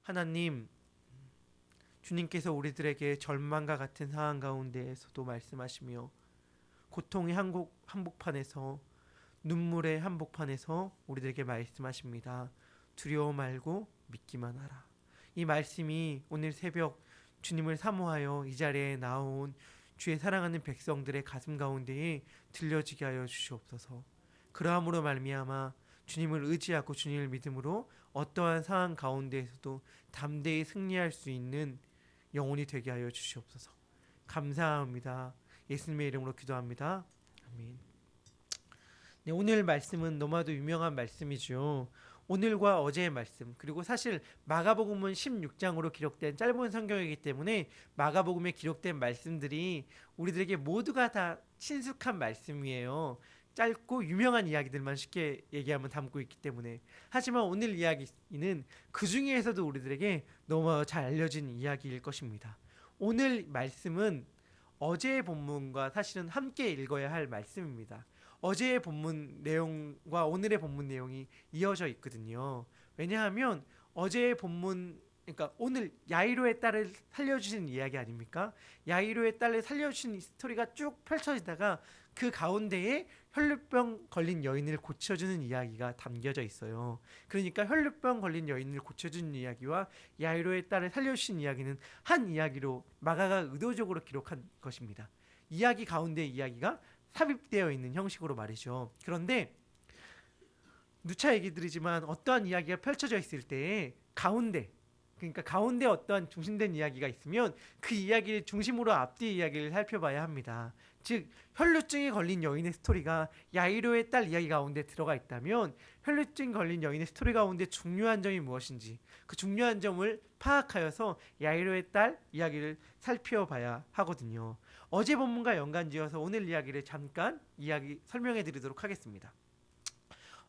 하나님, 주님께서 우리들에게 절망과 같은 상황 가운데에서도 말씀하시며 고통의 한복판에서 눈물의 한복판에서 우리들에게 말씀하십니다. 두려워 말고 믿기만 하라. 이 말씀이 오늘 새벽 주님을 사모하여 이 자리에 나온 주의 사랑하는 백성들의 가슴 가운데에 들려지게 하여 주시옵소서. 그러함으로 말미암아 주님을 의지하고 주님을 믿음으로 어떠한 상황 가운데에서도 담대히 승리할 수 있는 영혼이 되게 하여 주시옵소서. 감사합니다. 예수님의 이름으로 기도합니다. 아멘. 네, 오늘 말씀은 너무나도 유명한 말씀이죠. 오늘과 어제의 말씀, 그리고 사실 마가복음은 16장으로 기록된 짧은 성경이기 때문에 마가복음에 기록된 말씀들이 우리들에게 모두가 다 친숙한 말씀이에요. 짧고 유명한 이야기들만 쉽게 얘기하면 담고 있기 때문에. 하지만 오늘 이야기는 그 중에서도 우리들에게 너무 잘 알려진 이야기일 것입니다. 오늘 말씀은 어제의 본문과 사실은 함께 읽어야 할 말씀입니다. 어제의 본문 내용과 오늘의 본문 내용이 이어져 있거든요. 왜냐하면 어제의 본문, 그러니까 오늘 야이로의 딸을 살려주신 이야기 아닙니까? 야이로의 딸을 살려주신 스토리가 쭉 펼쳐지다가 그 가운데에 혈루병 걸린 여인을 고쳐주는 이야기가 담겨져 있어요. 그러니까 혈루병 걸린 여인을 고쳐주는 이야기와 야이로의 딸을 살려주신 이야기는 한 이야기로 마가가 의도적으로 기록한 것입니다. 이야기 가운데 이야기가 삽입되어 있는 형식으로 말이죠. 그런데 누차 얘기 드리지만 어떠한 이야기가 펼쳐져 있을 때 가운데, 그러니까 가운데 어떠한 중심된 이야기가 있으면 그 이야기를 중심으로 앞뒤 이야기를 살펴봐야 합니다. 즉 혈루증에 걸린 여인의 스토리가 야이로의 딸 이야기 가운데 들어가 있다면 혈루증 걸린 여인의 스토리 가운데 중요한 점이 무엇인지 그 중요한 점을 파악하여서 야이로의 딸 이야기를 살펴봐야 하거든요. 어제 본문과 연관지어서 오늘 이야기를 잠깐 설명해 드리도록 하겠습니다.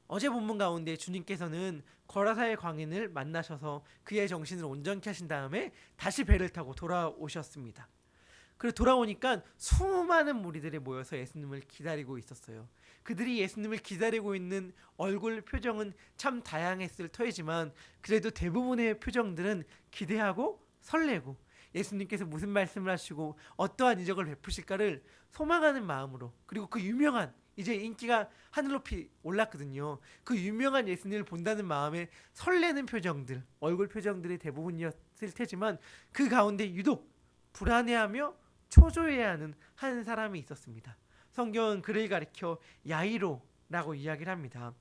어제 본문 가운데 주님께서는 거라사의 광인을 만나셔서 그의 정신을 온전케 하신 다음에 다시 배를 타고 돌아오셨습니다. 그리고 돌아오니까 수많은 무리들이 모여서 예수님을 기다리고 있었어요. 그들이 예수님을 기다리고 있는 얼굴 표정은 참 다양했을 터이지만 그래도 대부분의 표정들은 기대하고 설레고 예수님께서 무슨 말씀을 하시고 어떠한 이적을 베푸실까를 소망하는 마음으로, 그리고 그 유명한, 이제 인기가 하늘 높이 올랐거든요. 그 유명한 예수님을 본다는 마음에 설레는 표정들, 얼굴 표정들이 대부분이었을 테지만 그 가운데 유독 불안해하며 초조해하는 한 사람이 있었습니다. 성경은 그를 가리켜 야이로라고 이야기를 합니다.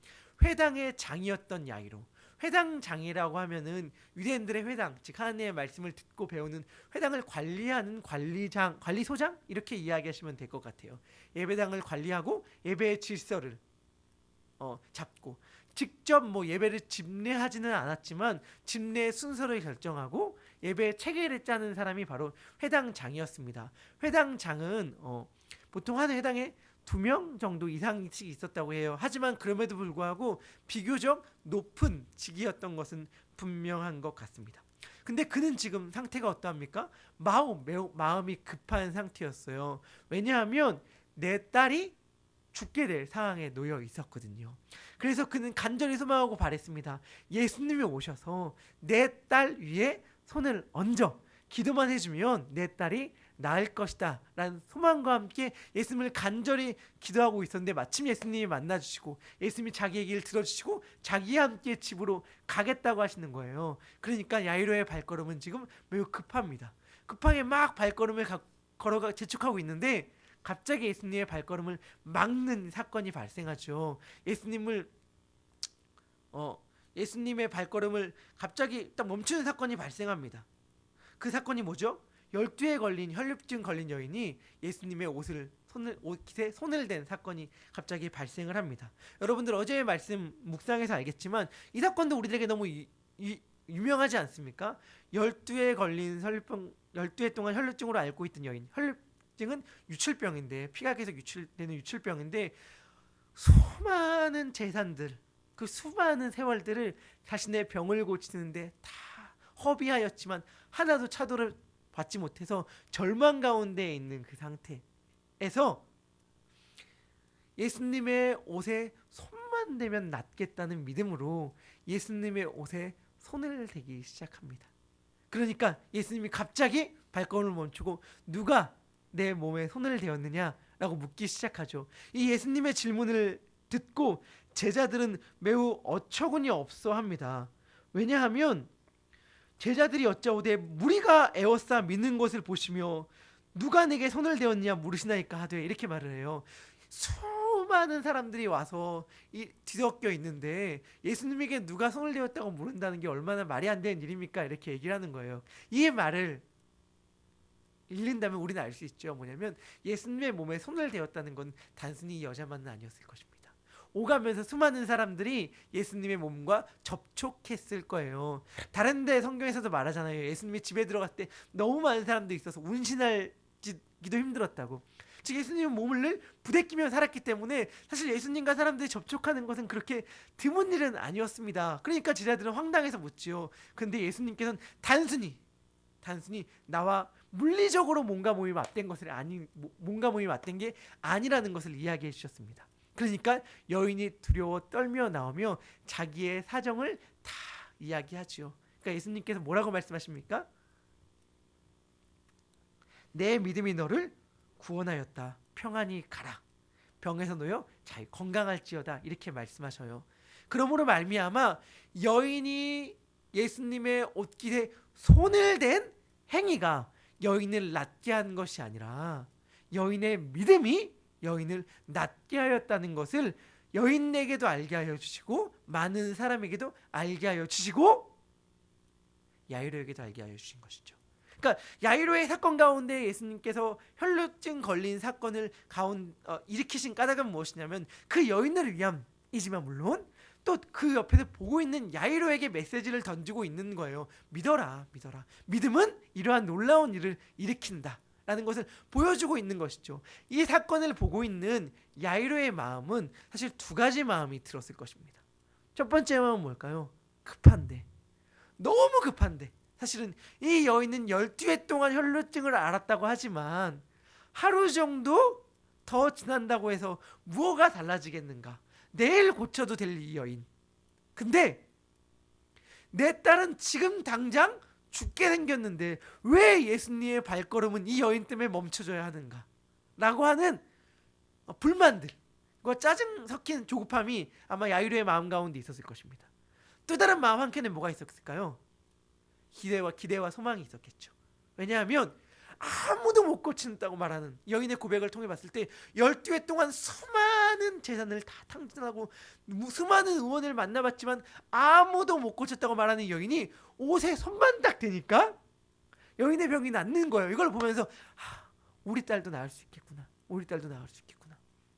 회당의 장이었던 야이로. 회당 장이라고 하면은 유대인들의 회당, 즉 하나님의 말씀을 듣고 배우는 회당을 관리하는 관리장, 관리소장 이렇게 이야기하시면 될 것 같아요. 예배당을 관리하고 예배의 질서를 잡고 직접 뭐 예배를 집례하지는 않았지만 집례의 순서를 결정하고 예배의 체계를 짜는 사람이 바로 회당장이었습니다. 회당장은 보통 한 회당에 2명 정도 이상씩 있었다고 해요. 하지만 그럼에도 불구하고 비교적 높은 직위였던 것은 분명한 것 같습니다. 근데 그는 지금 상태가 어떠합니까? 매우 마음이 급한 상태였어요. 왜냐하면 내 딸이 죽게 될 상황에 놓여 있었거든요. 그래서 그는 간절히 소망하고 바랬습니다. 예수님이 오셔서 내 딸 위에 손을 얹어 기도만 해주면 내 딸이 나을 것이다 라는 소망과 함께 예수님을 간절히 기도하고 있었는데 마침 예수님이 만나주시고 예수님이 자기 얘기를 들어주시고 자기와 함께 집으로 가겠다고 하시는 거예요. 그러니까 야이로의 발걸음은 지금 매우 급합니다. 급하게 막 발걸음을 걸어가 재촉하고 있는데 갑자기 예수님의 발걸음을 막는 사건이 발생하죠. 예수님의 발걸음을 갑자기 딱 멈추는 사건이 발생합니다. 그 사건이 뭐죠? 12에 걸린 혈루증 걸린 여인이 예수님의 옷에 손을 댄 사건이 갑자기 발생을 합니다. 여러분들 어제의 말씀 묵상해서 알겠지만 이 사건도 우리들에게 너무 유명하지 않습니까? 12에 걸린 12해 동안 혈루증으로 앓고 있던 여인. 혈루증은 유출병인데, 피가 계속 유출되는 유출병인데 수많은 재산들, 그 수많은 세월들을 자신의 병을 고치는데 다 허비하였지만 하나도 차도를 받지 못해서 절망 가운데 있는 그 상태에서 예수님의 옷에 손만 대면 낫겠다는 믿음으로 예수님의 옷에 손을 대기 시작합니다. 그러니까 예수님이 갑자기 발걸음을 멈추고 누가 내 몸에 손을 대었느냐라고 묻기 시작하죠. 이 예수님의 질문을 듣고 제자들은 매우 어처구니 없어 합니다. 왜냐하면 제자들이 여짜오되 무리가 에워싸 믿는 것을 보시며 누가 내게 손을 대었냐 물으시나이까 하되 이렇게 말을 해요. 수많은 사람들이 와서 뒤섞여 있는데 예수님에게 누가 손을 대었다고 물은다는 게 얼마나 말이 안 되는 일입니까? 이렇게 얘기를 하는 거예요. 이 말을 읽는다면 우리는 알 수 있죠. 뭐냐면 예수님의 몸에 손을 대었다는 건 단순히 여자만은 아니었을 것입니다. 오가면서 수많은 사람들이 예수님의 몸과 접촉했을 거예요. 다른 데 성경에서도 말하잖아요. 예수님이 집에 들어갔을 때 너무 많은 사람들이 있어서 운신하기도 힘들었다고. 즉 예수님은 몸을 부대끼며 살았기 때문에 사실 예수님과 사람들이 접촉하는 것은 그렇게 드문 일은 아니었습니다. 그러니까 제자들은 황당해서 묻지요. 근데 예수님께서는 단순히 나와 물리적으로 뭔가 몸이 맞댄 것을 뭔가 몸이 맞댄 게 아니라는 것을 이야기해 주셨습니다. 그러니까 여인이 두려워 떨며 나오며 자기의 사정을 다 이야기하지요. 그러니까 예수님께서 뭐라고 말씀하십니까? 내 믿음이 너를 구원하였다. 평안히 가라. 병에서 놓여 잘 건강할지어다. 이렇게 말씀하셔요. 그러므로 말미암아 여인이 예수님의 옷깃에 손을 댄 행위가 여인을 낫게 한 것이 아니라 여인의 믿음이 여인을 낫게 하였다는 것을 여인에게도 알게 하여 주시고 많은 사람에게도 알게 하여 주시고 야이로에게도 알게 하여 주신 것이죠. 그러니까 야이로의 사건 가운데 예수님께서 혈루증 걸린 사건을 일으키신 까닭은 무엇이냐면 그 여인을 위함이지만 물론 또 그 옆에서 보고 있는 야이로에게 메시지를 던지고 있는 거예요. 믿어라. 믿음은 이러한 놀라운 일을 일으킨다 라는 것을 보여주고 있는 것이죠. 이 사건을 보고 있는 야이로의 마음은 사실 두 가지 마음이 들었을 것입니다. 첫 번째 마음은 뭘까요? 너무 급한데 사실은 이 여인은 12회 동안 혈루증을 앓았다고 하지만 하루 정도 더 지난다고 해서 무엇가 달라지겠는가? 내일 고쳐도 될 이 여인. 근데 내 딸은 지금 당장 죽게 생겼는데 왜 예수님의 발걸음은 이 여인 때문에 멈춰져야 하는가? 라고 하는 불만들과 짜증 섞인 조급함이 아마 야이로의 마음 가운데 있었을 것입니다. 또 다른 마음 한켠에 뭐가 있었을까요? 기대와 소망이 있었겠죠. 왜냐하면 아무도 못 고친다고 말하는 여인의 고백을 통해 봤을 때 12회 동안 수많은 재산을 다 탕진하고 수많은 의원을 만나봤지만 아무도 못 고쳤다고 말하는 여인이 옷에 손만 딱 대니까 여인의 병이 낫는 거예요. 이걸 보면서 우리 딸도 나을 수 있겠구나.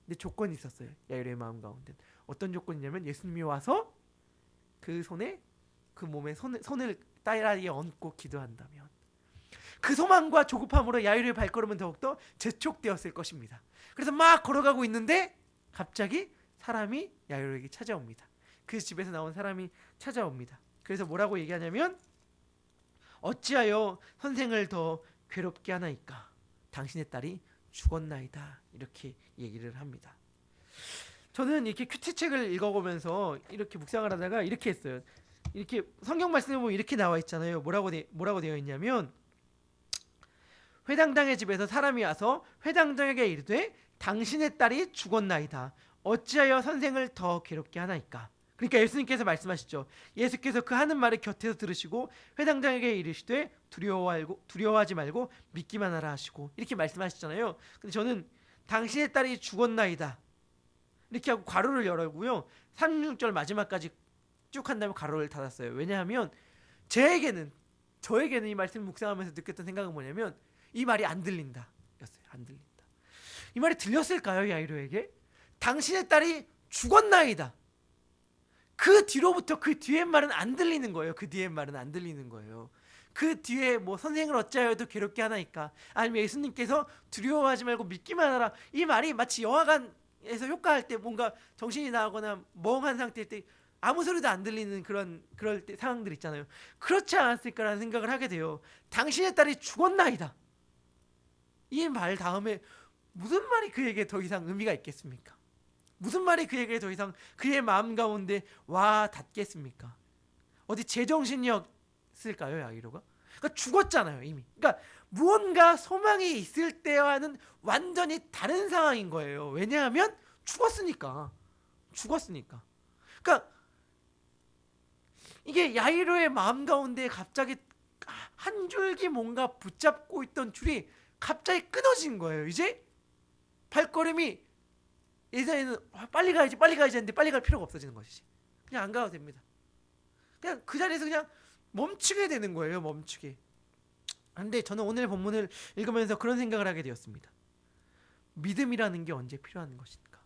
근데 조건이 있었어요. 야이로의 마음 가운데. 어떤 조건이냐면 예수님이 와서 그 몸에 손을 딸아이에 얹고 기도한다면 그 소망과 조급함으로 야이로의 발걸음은 더욱더 재촉되었을 것입니다. 그래서 막 걸어가고 있는데 갑자기 사람이 야이로에게 찾아옵니다. 그 집에서 나온 사람이 찾아옵니다. 그래서 뭐라고 얘기하냐면 어찌하여 선생을 더 괴롭게 하나이까? 당신의 딸이 죽었나이다. 이렇게 얘기를 합니다. 저는 이렇게 큐티책을 읽어보면서 이렇게 묵상을 하다가 이렇게 했어요. 이렇게 성경 말씀에 보면 이렇게 나와 있잖아요. 뭐라고 되어 있냐면 회당장의 집에서 사람이 와서 회당장에게 이르되 당신의 딸이 죽었나이다. 어찌하여 선생을 더 괴롭게 하나이까? 그러니까 예수님께서 말씀하시죠. 예수께서 그 하는 말을 곁에서 들으시고 회당장에게 이르시되 두려워하지 말고 믿기만 하라 하시고 이렇게 말씀하시잖아요. 근데 저는 당신의 딸이 죽었나이다 이렇게 하고 괄호를 열고요 36절 마지막까지 쭉 한 다음에 괄호를 닫았어요. 왜냐하면 저에게는 이 말씀 묵상하면서 느꼈던 생각은 뭐냐면 이 말이 안 들린다 였어요. 안 들린다. 이 말이 들렸을까요? 야이로에게? 당신의 딸이 죽었나이다. 그 뒤로부터 그 뒤에 말은 안 들리는 거예요. 그 뒤에 뭐 선생을 어찌하여도 괴롭게 하나이까? 아니면 예수님께서 두려워하지 말고 믿기만 하라. 이 말이 마치 영화관에서 효과할 때 뭔가 정신이 나거나 멍한 상태일 때 아무 소리도 안 들리는 그럴 때 상황들 있잖아요. 그렇지 않았을까라는 생각을 하게 돼요. 당신의 딸이 죽었나이다. 이 말 다음에 무슨 말이 그에게 더 이상 의미가 있겠습니까? 무슨 말이 그에게 더 이상 그의 마음 가운데 와 닿겠습니까? 어디 제정신이었을까요, 야이로가? 그러니까 죽었잖아요, 이미. 그러니까 무언가 소망이 있을 때와는 완전히 다른 상황인 거예요. 왜냐하면 죽었으니까. 그러니까 이게 야이로의 마음 가운데 갑자기 한 줄기 뭔가 붙잡고 있던 줄이 갑자기 끊어진 거예요. 이제 발걸음이 예전에는 빨리 가야지 했는데 빨리 갈 필요가 없어지는 것이지. 그냥 안 가도 됩니다. 그냥 그 자리에서 그냥 멈추게 되는 거예요. 멈추게. 근데 저는 오늘 본문을 읽으면서 그런 생각을 하게 되었습니다. 믿음이라는 게 언제 필요한 것인가?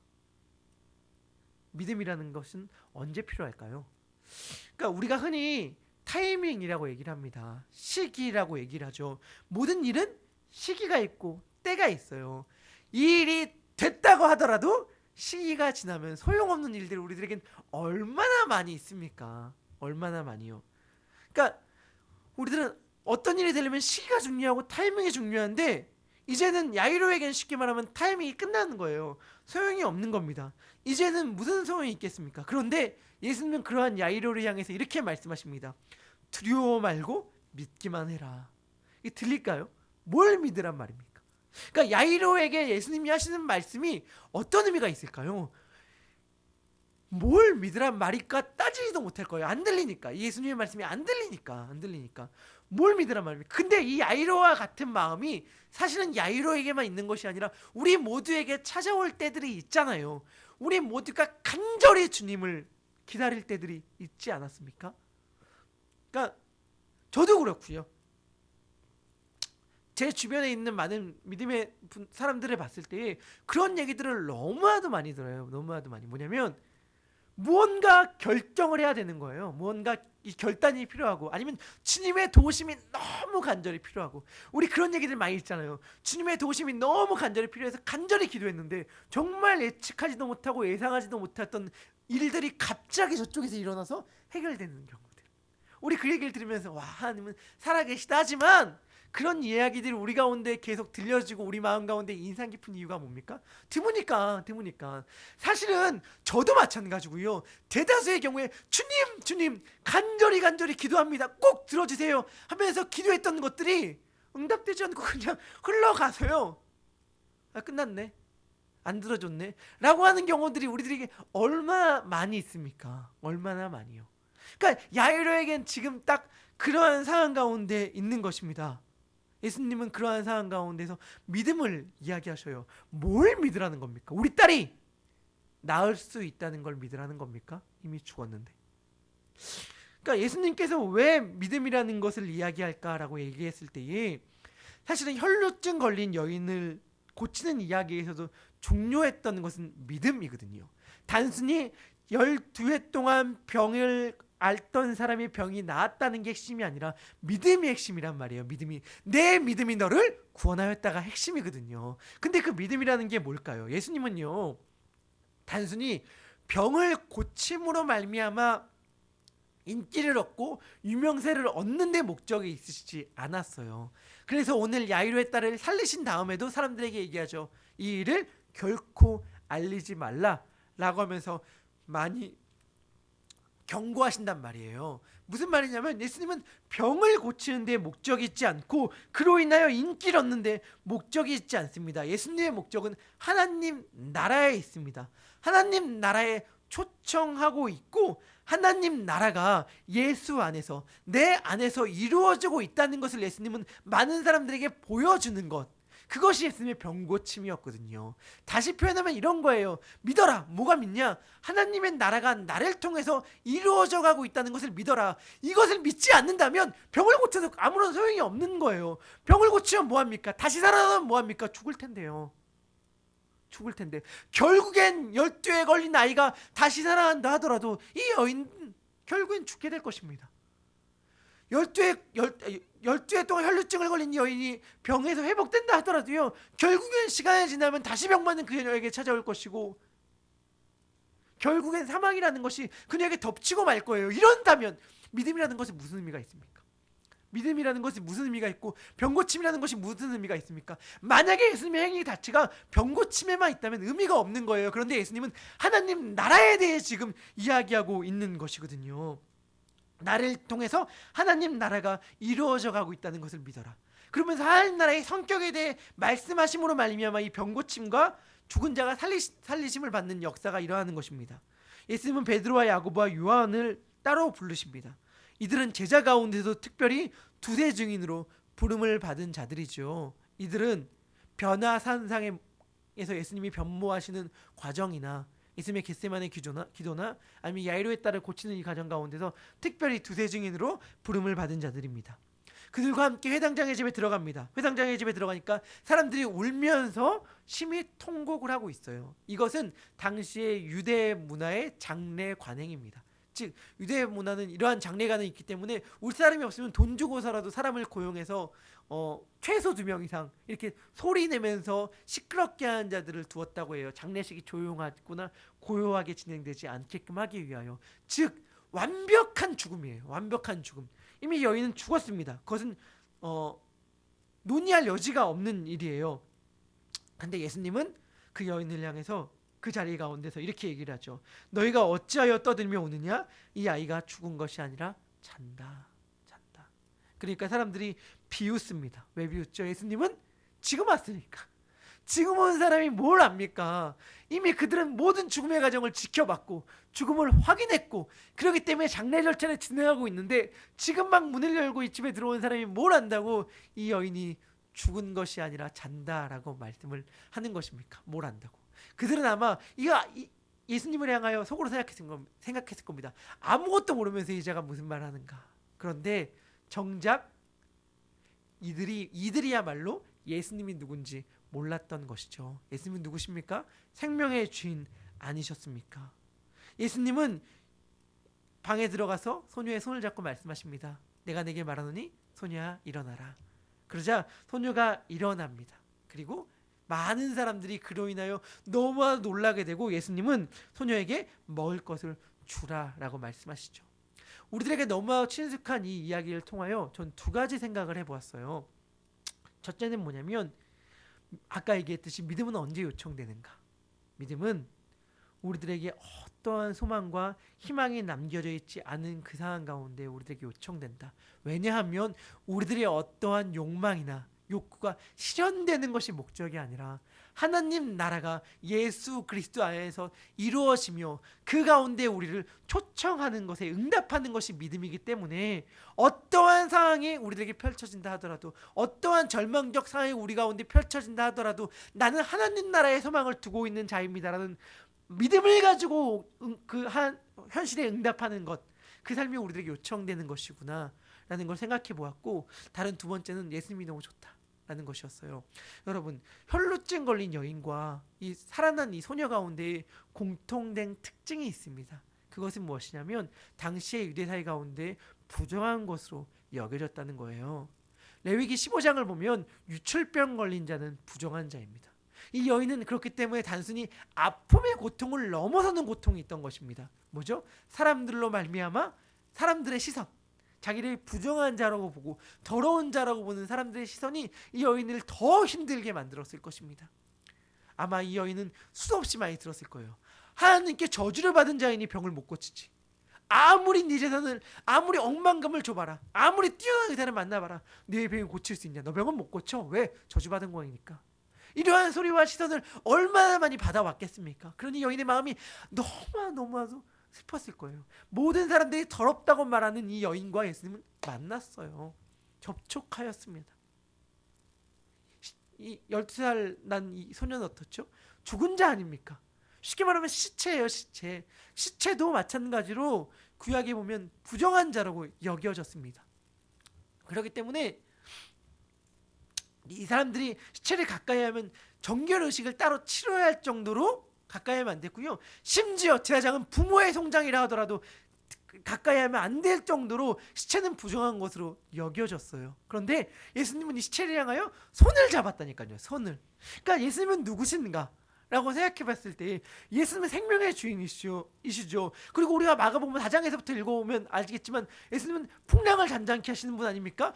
믿음이라는 것은 언제 필요할까요? 그러니까 우리가 흔히 타이밍이라고 얘기를 합니다. 시기라고 얘기를 하죠. 모든 일은 시기가 있고 때가 있어요. 이 일이 됐다고 하더라도 시기가 지나면 소용없는 일들이 우리들에겐 얼마나 많이 있습니까? 얼마나 많이요. 그러니까 우리들은 어떤 일이 되려면 시기가 중요하고 타이밍이 중요한데 이제는 야이로에겐 쉽게 말하면 타이밍이 끝나는 거예요. 소용이 없는 겁니다. 이제는 무슨 소용이 있겠습니까? 그런데 예수님은 그러한 야이로를 향해서 이렇게 말씀하십니다. 두려워 말고 믿기만 해라. 이게 들릴까요? 뭘 믿으란 말입니까? 그러니까 야이로에게 예수님이 하시는 말씀이 어떤 의미가 있을까요? 뭘 믿으란 말일까 따지지도 못할 거예요. 안 들리니까. 예수님의 말씀이 안 들리니까. 뭘 믿으란 말입니까? 근데 이 야이로와 같은 마음이 사실은 야이로에게만 있는 것이 아니라 우리 모두에게 찾아올 때들이 있잖아요. 우리 모두가 간절히 주님을 기다릴 때들이 있지 않았습니까? 그러니까 저도 그렇고요. 제 주변에 있는 많은 믿음의 사람들을 봤을 때 그런 얘기들을 너무나도 많이 들어요. 너무나도 많이. 뭐냐면 무언가 결정을 해야 되는 거예요. 무언가 이 결단이 필요하고 아니면 주님의 도우심이 너무 간절히 필요하고 우리 그런 얘기들 많이 있잖아요. 주님의 도우심이 너무 간절히 필요해서 간절히 기도했는데 정말 예측하지도 못하고 예상하지도 못했던 일들이 갑자기 저쪽에서 일어나서 해결되는 경우들. 우리 그 얘기를 들으면서 와 하나님은 살아계시다 하지만 그런 이야기들이 우리 가운데 계속 들려지고 우리 마음 가운데 인상 깊은 이유가 뭡니까? 드무니까. 사실은 저도 마찬가지고요. 대다수의 경우에 주님 간절히 기도합니다. 꼭 들어주세요 하면서 기도했던 것들이 응답되지 않고 그냥 흘러가서요. 아 끝났네. 안 들어줬네. 라고 하는 경우들이 우리들에게 얼마나 많이 있습니까? 얼마나 많이요. 그러니까 야이로에겐 지금 딱 그러한 상황 가운데 있는 것입니다. 예수님은 그러한 상황 가운데서 믿음을 이야기하셔요. 뭘 믿으라는 겁니까? 우리 딸이 나을 수 있다는 걸 믿으라는 겁니까? 이미 죽었는데. 그러니까 예수님께서 왜 믿음이라는 것을 이야기할까라고 얘기했을 때에 사실은 혈루증 걸린 여인을 고치는 이야기에서도 중요했던 것은 믿음이거든요. 단순히 12해 동안 병을 앓던 사람의 병이 나았다는 게 핵심이 아니라 믿음이 핵심이란 말이에요. 내 믿음이 너를 구원하였다가 핵심이거든요. 근데 그 믿음이라는 게 뭘까요? 예수님은요 단순히 병을 고침으로 말미암아 인기를 얻고 유명세를 얻는 데 목적이 있으시지 않았어요. 그래서 오늘 야이로의 딸을 살리신 다음에도 사람들에게 얘기하죠. 이 일을 결코 알리지 말라라고 하면서 많이 경고하신단 말이에요. 무슨 말이냐면 예수님은 병을 고치는 데 목적이 있지 않고 그로 인하여 인기를 얻는 데 목적이 있지 않습니다. 예수님의 목적은 하나님 나라에 있습니다. 하나님 나라에 초청하고 있고 하나님 나라가 예수 안에서 내 안에서 이루어지고 있다는 것을 예수님은 많은 사람들에게 보여주는 것, 그것이 예수님의 병고침이었거든요. 다시 표현하면 이런 거예요. 믿어라. 뭐가 믿냐? 하나님의 나라가 나를 통해서 이루어져 가고 있다는 것을 믿어라. 이것을 믿지 않는다면 병을 고쳐서 아무런 소용이 없는 거예요. 병을 고치면 뭐합니까? 다시 살아나면 뭐합니까? 죽을 텐데요. 결국엔 12에 걸린 아이가 다시 살아난다 하더라도 이 여인 결국엔 죽게 될 것입니다. 12해 동안 혈루증을 걸린 여인이 병에서 회복된다 하더라도요 결국엔 시간이 지나면 다시 병만은 그녀에게 찾아올 것이고 결국엔 사망이라는 것이 그녀에게 덮치고 말 거예요. 이런다면 믿음이라는 것이 무슨 의미가 있습니까? 믿음이라는 것이 무슨 의미가 있고 병고침이라는 것이 무슨 의미가 있습니까? 만약에 예수님의 행위 자체가 병고침에만 있다면 의미가 없는 거예요. 그런데 예수님은 하나님 나라에 대해 지금 이야기하고 있는 것이거든요. 나를 통해서 하나님 나라가 이루어져 가고 있다는 것을 믿어라. 그러면서 하나님 나라의 성격에 대해 말씀하심으로 말미암아 이 병고침과 죽은 자가 살리심을 받는 역사가 일어나는 것입니다. 예수님은 베드로와 야고보와 요한을 따로 부르십니다. 이들은 제자 가운데서 특별히 두세 증인으로 부름을 받은 자들이죠. 이들은 변화산상에서 예수님이 변모하시는 과정이나 예수님의 겟세마네 기도나 아니면 야이로의 딸을 고치는 이 과정 가운데서 특별히 두세 증인으로 부름을 받은 자들입니다. 그들과 함께 회당장의 집에 들어갑니다. 회당장의 집에 들어가니까 사람들이 울면서 심히 통곡을 하고 있어요. 이것은 당시의 유대 문화의 장례 관행입니다. 즉 유대 문화는 이러한 장례 관행이 있기 때문에 울 사람이 없으면 돈 주고서라도 사람을 고용해서 최소 2명 이상 이렇게 소리 내면서 시끄럽게 하는 자들을 두었다고 해요. 장례식이 조용하거나 고요하게 진행되지 않게끔 하기 위하여. 즉 완벽한 죽음이에요. 완벽한 죽음. 이미 여인은 죽었습니다. 그것은 논의할 여지가 없는 일이에요. 근데 예수님은 그 여인을 향해서 그 자리 가운데서 이렇게 얘기를 하죠. 너희가 어찌하여 떠들며 우느냐? 이 아이가 죽은 것이 아니라 잔다. 잔다. 그러니까 사람들이 비웃습니다. 왜 비웃죠? 예수님은 지금 왔으니까. 지금 온 사람이 뭘 압니까? 이미 그들은 모든 죽음의 과정을 지켜봤고 죽음을 확인했고 그렇기 때문에 장례 절차를 진행하고 있는데 지금 막 문을 열고 이 집에 들어온 사람이 뭘 안다고 이 여인이 죽은 것이 아니라 잔다라고 말씀을 하는 것입니까? 뭘 안다고. 그들은 아마 예수님을 향하여 속으로 생각했을 겁니다. 아무것도 모르면서 이 자가 무슨 말 하는가. 그런데 정작 이들이야말로 예수님이 누군지 몰랐던 것이죠. 예수님은 누구십니까? 생명의 주인 아니셨습니까? 예수님은 방에 들어가서 소녀의 손을 잡고 말씀하십니다. 내가 내게 말하노니 소녀야 일어나라. 그러자 소녀가 일어납니다. 그리고 많은 사람들이 그로 인하여 너무 놀라게 되고 예수님은 소녀에게 먹을 것을 주라라고 말씀하시죠. 우리들에게 너무 친숙한 이 이야기를 통하여 전 2가지 생각을 해보았어요. 첫째는 뭐냐면 아까 얘기했듯이 믿음은 언제 요청되는가? 믿음은 우리들에게 어떠한 소망과 희망이 남겨져 있지 않은 그 상황 가운데 우리들에게 요청된다. 왜냐하면 우리들의 어떠한 욕망이나 욕구가 실현되는 것이 목적이 아니라 하나님 나라가 예수 그리스도 안에서 이루어지며 그 가운데 우리를 초청하는 것에 응답하는 것이 믿음이기 때문에 어떠한 상황이 우리들에게 펼쳐진다 하더라도 어떠한 절망적 상황이 우리 가운데 펼쳐진다 하더라도 나는 하나님 나라의 소망을 두고 있는 자입니다라는 믿음을 가지고 현실에 응답하는 것, 그 삶이 우리들에게 요청되는 것이구나 라는 걸 생각해 보았고, 다른 2번째는 예수님이 너무 좋다라는 것이었어요. 여러분, 혈루증 걸린 여인과 이 살아난 이 소녀 가운데 공통된 특징이 있습니다. 그것은 무엇이냐면 당시의 유대사회 가운데 부정한 것으로 여겨졌다는 거예요. 레위기 15장을 보면 유출병 걸린 자는 부정한 자입니다. 이 여인은 그렇기 때문에 단순히 아픔의 고통을 넘어서는 고통이 있던 것입니다. 뭐죠? 사람들로 말미암아 사람들의 시선, 자기를 부정한 자라고 보고 더러운 자라고 보는 사람들의 시선이 이 여인을 더 힘들게 만들었을 것입니다. 아마 이 여인은 수없이 많이 들었을 거예요. 하나님께 저주를 받은 자이니 병을 못 고치지. 아무리 네 재산을, 아무리 억만금을 줘봐라, 아무리 뛰어난 의사를 만나봐라, 네 병을 고칠 수 있냐? 너 병은 못 고쳐. 왜? 저주받은 거니까. 이러한 소리와 시선을 얼마나 많이 받아왔겠습니까? 그러니 여인의 마음이 너무나도 슬펐을 거예요. 모든 사람들이 더럽다고 말하는 이 여인과 예수님은 만났어요. 접촉하였습니다. 이 12살 난 이 소녀는 어떻죠? 죽은 자 아닙니까? 쉽게 말하면 시체예요. 시체도 마찬가지로 구약에 보면 부정한 자라고 여겨졌습니다. 그렇기 때문에 이 사람들이 시체를 가까이 하면 정결의식을 따로 치러야 할 정도로 가까이 하면 안 됐고요. 심지어 제사장은 부모의 송장이라 하더라도 가까이 하면 안 될 정도로 시체는 부정한 것으로 여겨졌어요. 그런데 예수님은 이 시체를 향하여 손을 잡았다니까요. 손을. 그러니까 예수님은 누구신가? 라고 생각해 봤을 때 예수님은 생명의 주인이시죠. 그리고 우리가 마가복음 4장에서부터 읽어보면 알겠지만 예수님은 풍랑을 잠잠케 하시는 분 아닙니까?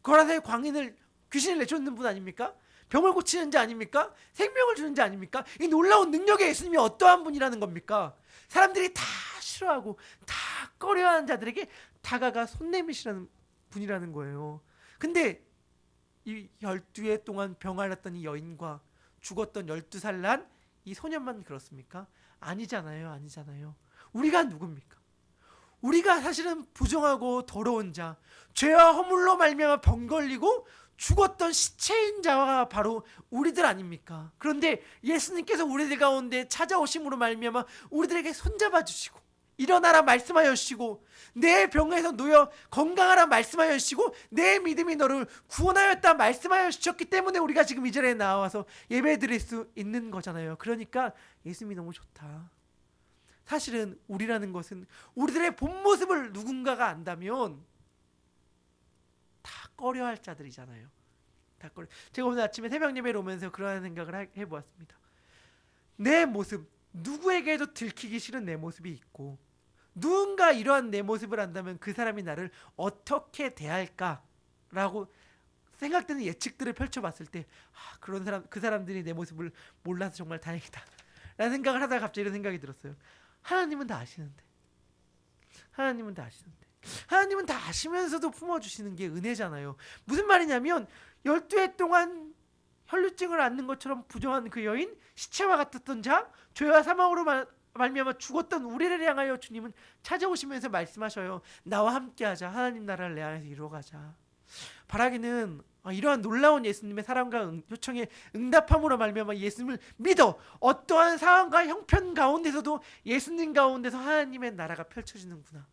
거라사의 광인을 귀신을 내쫓는 분 아닙니까? 병을 고치는 자 아닙니까? 생명을 주는 자 아닙니까? 이 놀라운 능력의 예수님이 어떠한 분이라는 겁니까? 사람들이 다 싫어하고 다 꺼려하는 자들에게 다가가 손 내미시라는 분이라는 거예요. 근데 이 12해 동안 병 앓았던 이 여인과 죽었던 12살 난 이 소년만 그렇습니까? 아니잖아요. 아니잖아요. 우리가 누굽니까? 우리가 사실은 부정하고 더러운 자, 죄와 허물로 말미암아 병 걸리고 죽었던 시체인 자가 바로 우리들 아닙니까? 그런데 예수님께서 우리들 가운데 찾아오심으로 말미암아 우리들에게 손잡아 주시고 일어나라 말씀하여 주시고 내 병에서 놓여 건강하라 말씀하여 주시고 내 믿음이 너를 구원하였다 말씀하여 주셨기 때문에 우리가 지금 이 자리에 나와서 예배 드릴 수 있는 거잖아요. 그러니까 예수님이 너무 좋다. 사실은 우리라는 것은 우리들의 본 모습을 누군가가 안다면 다 꺼려할 자들이잖아요. 다 꺼려. 제가 오늘 아침에 새벽 예배를 오면서 그러한 생각을 해보았습니다. 내 모습, 누구에게도 들키기 싫은 내 모습이 있고 누군가 이러한 내 모습을 안다면 그 사람이 나를 어떻게 대할까라고 생각되는 예측들을 펼쳐봤을 때 그런 사람, 그 사람들이 내 모습을 몰라서 정말 다행이다 라는 생각을 하다가 갑자기 이런 생각이 들었어요. 하나님은 다 아시는데 하나님은 다 아시는데 하나님은 다 아시면서도 품어주시는 게 은혜잖아요. 무슨 말이냐면 12해 동안 혈루증을 앓는 것처럼 부정한 그 여인, 시체와 같았던 자, 죄와 사망으로 말미암아 죽었던 우리를 향하여 주님은 찾아오시면서 말씀하셔요. 나와 함께하자. 하나님 나라를 내 안에서 이루어가자. 바라기는 이러한 놀라운 예수님의 사랑과 요청에 응답함으로 말미암아 예수님을 믿어 어떠한 상황과 형편 가운데서도 예수님 가운데서 하나님의 나라가 펼쳐지는구나.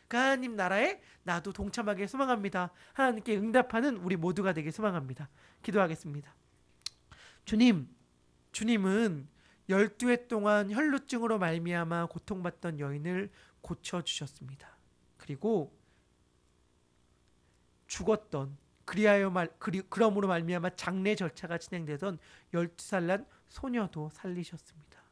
그 하나님 나라에 나도 동참하게 소망합니다. 하나님께 응답하는 우리 모두가 되게 소망합니다. 기도하겠습니다. 주님은 12해 동안 혈루증으로 말미암아 고통받던 여인을 고쳐주셨습니다. 그리고 죽었던 그러므로 말미암아 장례 절차가 진행되던 12살 난 소녀도 살리셨습니다.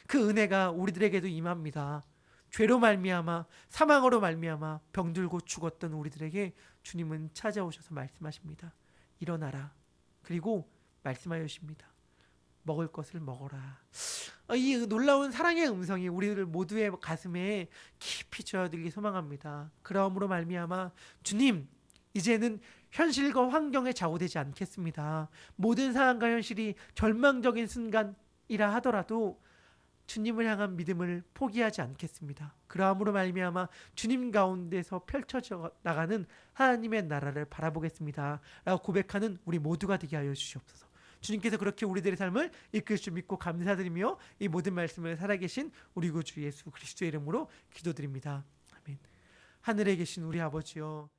그 은혜가 우리들에게도 임합니다. 죄로 말미암아 사망으로 말미암아 병들고 죽었던 우리들에게 주님은 찾아오셔서 말씀하십니다. 일어나라. 그리고 말씀하여 주십니다. 먹을 것을 먹어라. 이 놀라운 사랑의 음성이 우리들 모두의 가슴에 깊이 쥐어들기 소망합니다. 그러므로 말미암아 주님 이제는 현실과 환경에 좌우되지 않겠습니다. 모든 상황과 현실이 절망적인 순간이라 하더라도 주님을 향한 믿음을 포기하지 않겠습니다. 그러므로 말미암아 주님 가운데서 펼쳐져 나가는 하나님의 나라를 바라보겠습니다. 라고 고백하는 우리 모두가 되게 하여 주시옵소서. 주님께서 그렇게 우리들의 삶을 이끌 줄 믿고 감사드리며 이 모든 말씀을 살아계신 우리 구주 예수 그리스도의 이름으로 기도드립니다. 아멘. 하늘에 계신 우리 아버지여